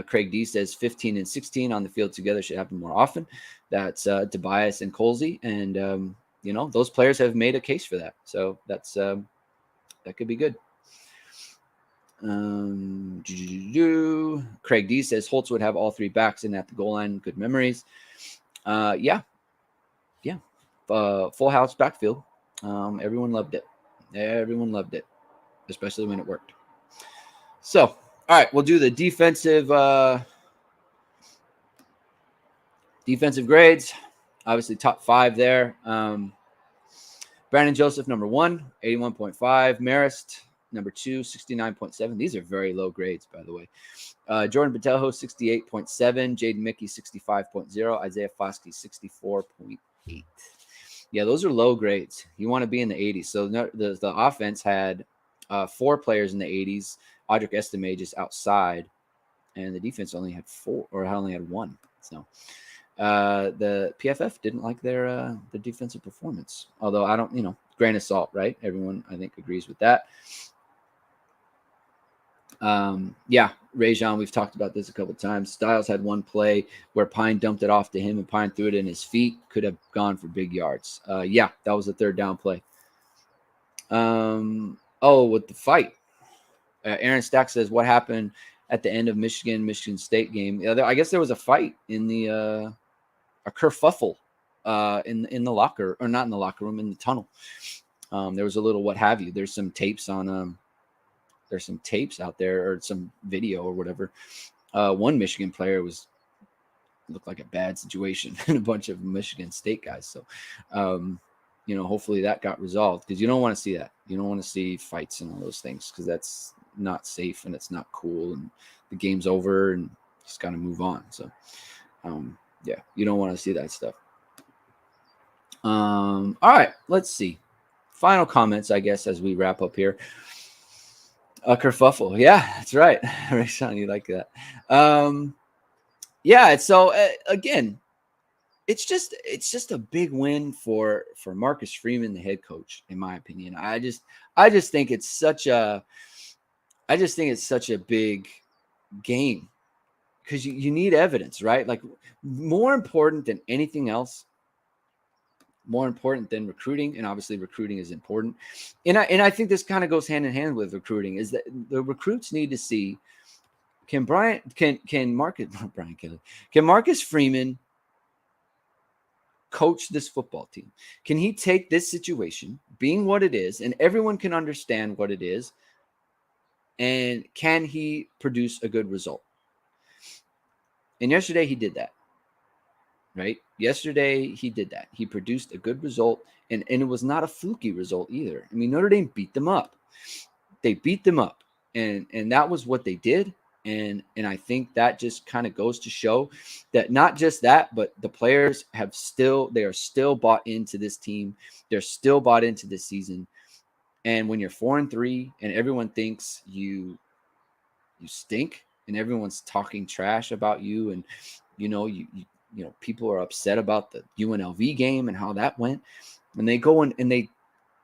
Craig D says 15 and 16 on the field together should happen more often. That's Tobias and Colsey. And, those players have made a case for that. So that could be good. Craig D says Holtz would have all three backs in at the goal line. Good memories. Yeah. Full house backfield. Everyone loved it. Everyone loved it, especially when it worked. So, all right, we'll do the defensive grades. Obviously, top 5 there. Brandon Joseph, number 1, 81.5. Marist, number 2, 69.7. These are very low grades, by the way. Jordan Botelho, 68.7. Jaden Mickey, 65.0. Isaiah Foskey, 64.8. Yeah, those are low grades. You want to be in the 80s. So the offense had 4 players in the 80s. Audric Estime just outside, and the defense only had 4, or only had 1. So the PFF didn't like their defensive performance. Although I don't, grain of salt, right? Everyone, I think, agrees with that. Yeah, Rajon, we've talked about this a couple of times. Styles had one play where Pine dumped it off to him and Pine threw it in his feet. Could have gone for big yards. Yeah, that was a 3rd down play. With the fight. Aaron Stack says, what happened at the end of Michigan State game? I guess there was a fight in the a kerfuffle in the locker, or not in the locker room, in the tunnel. There was a little what have you. There's some tapes on there's some tapes out there, or some video or whatever. One Michigan player looked like a bad situation and a bunch of Michigan State guys. So, hopefully that got resolved, because you don't want to see that. You don't want to see fights and all those things, because that's not safe and it's not cool, and the game's over and just got to move on. So, yeah, you don't want to see that stuff. All right, let's see. Final comments, I guess, as we wrap up here. A kerfuffle. Yeah, that's right. Rayshawn, you like that. Yeah, so again, it's just a big win for Marcus Freeman, the head coach, in my opinion. I just think it's such a big game, because you need evidence, right? Like, more important than anything else, more important than recruiting, and obviously recruiting is important. And I think this kind of goes hand in hand with recruiting, is that the recruits need to see, can Marcus Freeman coach this football team? Can he take this situation, being what it is, and everyone can understand what it is, and can he produce a good result? And yesterday he did that. Right? Yesterday, he did that. He produced a good result, and it was not a fluky result either. I mean, Notre Dame beat them up. They beat them up, and that was what they did. And I think that just kind of goes to show that not just that, but the players they are still bought into this team. They're still bought into this season. And when you're 4-3 and everyone thinks you stink, and everyone's talking trash about you, and people are upset about the UNLV game and how that went, and they go and they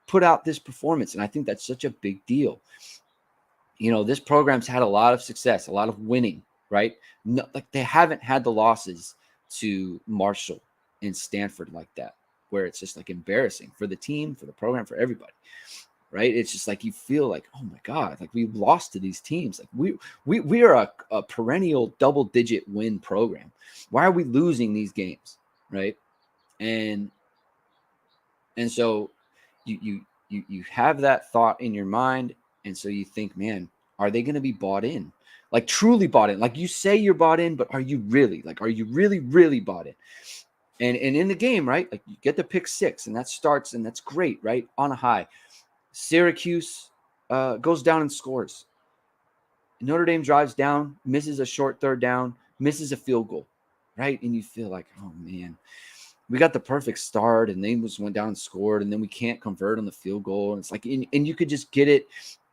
put out this performance. And I think that's such a big deal. This program's had a lot of success, a lot of winning, right? Like, they haven't had the losses to Marshall and Stanford like that, where it's just like embarrassing for the team, for the program, for everybody. Right? It's just like, you feel like, oh my God, like, we've lost to these teams. Like, we are a perennial double-digit win program. Why are we losing these games? Right? And so you have that thought in your mind, and so you think, man, are they going to be bought in? Like, truly bought in? Like, you say you're bought in, but are you really? Like, are you really, really bought in? And in the game, right? Like, you get the pick 6, and that starts, and that's great, right? On a high. Syracuse goes down and scores. Notre Dame drives down, misses a short 3rd down, misses a field goal, right? And you feel like, oh man, we got the perfect start, and they just went down and scored, and then we can't convert on the field goal. And it's like, and you could just get it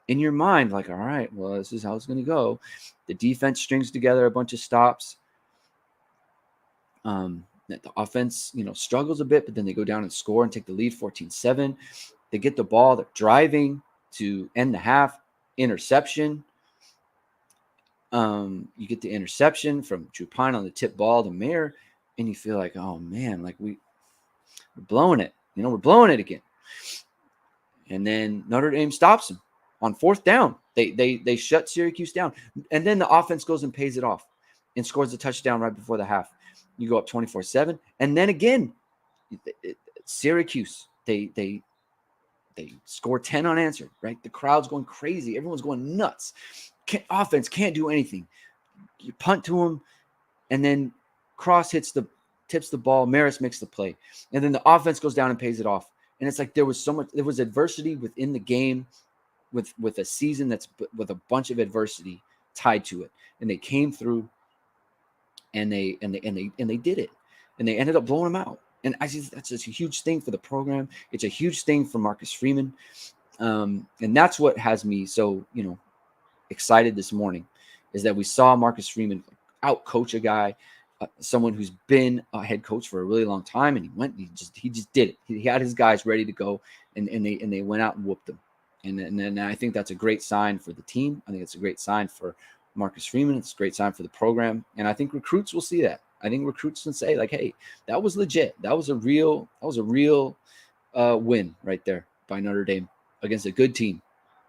in your mind, like, all right, well, this is how it's going to go. The defense strings together a bunch of stops. The offense, struggles a bit, but then they go down and score and take the lead 14-7. They get the ball, they're driving to end the half, interception. You get the interception from Drew Pine on the tip ball to Mayer, and you feel like, oh man, like, we're blowing it. We're blowing it again. And then Notre Dame stops him on 4th down. They shut Syracuse down, and then the offense goes and pays it off and scores a touchdown right before the half. You go up 24-7, and then again, Syracuse they score 10 unanswered. Right, the crowd's going crazy, everyone's going nuts. Offense can't do anything. You punt to them, and then Cross tips the ball. Maris makes the play, and then the offense goes down and pays it off. And it's like there was adversity within the game, with a season that's with a bunch of adversity tied to it, and they came through, and they did it, and they ended up blowing them out. And I see that's just a huge thing for the program. It's a huge thing for Marcus Freeman, and that's what has me so excited this morning, is that we saw Marcus Freeman out coach a guy, someone who's been a head coach for a really long time, and he just did it. He had his guys ready to go, and they went out and whooped them. And I think that's a great sign for the team. I think it's a great sign for Marcus Freeman. It's a great sign for the program. And I think recruits will see that. I think recruits can say, like, hey, that was legit. That was a real win right there by Notre Dame against a good team.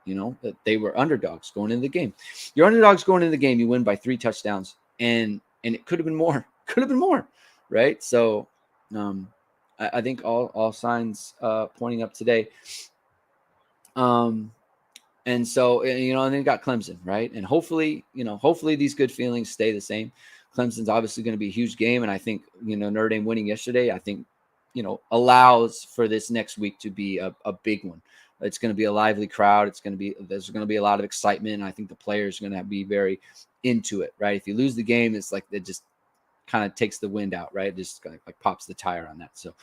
That they were underdogs going into the game. You're underdogs going into the game. You win by 3 touchdowns, and it could have been more. Could have been more, right? So I think all signs pointing up today. And so, and then you got Clemson, right? And hopefully these good feelings stay the same. Clemson's obviously going to be a huge game. And I think, Notre Dame winning yesterday, I think, allows for this next week to be a big one. It's going to be a lively crowd. There's going to be a lot of excitement. And I think the players are going to be very into it, right? If you lose the game, it's like, it just kind of takes the wind out, right? It just kind of like pops the tire on that. So,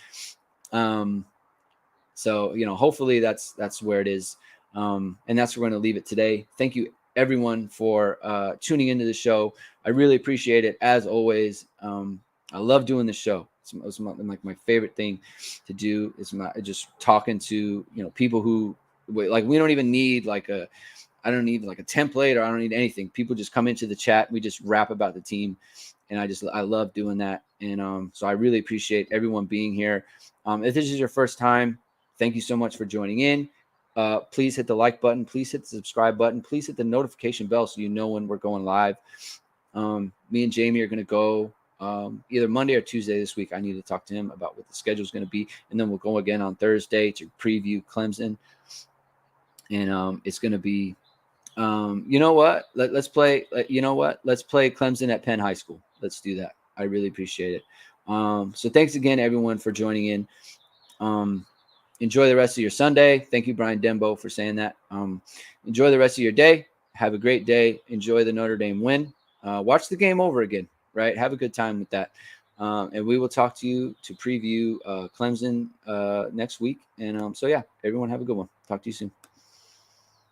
hopefully that's where it is. And that's where we're going to leave it today. Thank you, everyone, for tuning into the show. I really appreciate it, as always. I love doing the show. It's my favorite thing to do is just talking to people who, like, we don't even need I don't need like a template, or I don't need anything. People just come into the chat. We just rap about the team, and I love doing that. And so I really appreciate everyone being here. If this is your first time, thank you so much for joining in. Please hit the like button. Please hit the subscribe button. Please hit the notification bell so you know when we're going live. Me and Jamie are going to go either Monday or Tuesday this week. I need to talk to him about what the schedule is going to be. And then we'll go again on Thursday to preview Clemson. And it's going to be, you know what? Let's play. Let's play Clemson at Penn High School. Let's do that. I really appreciate it. So thanks again, everyone, for joining in. Enjoy the rest of your Sunday. Thank you, Brian Dembo, for saying that. Enjoy the rest of your day. Have a great day. Enjoy the Notre Dame win. Watch the game over again, right? Have a good time with that. And we will talk to you to preview Clemson next week. And so, yeah, everyone have a good one. Talk to you soon.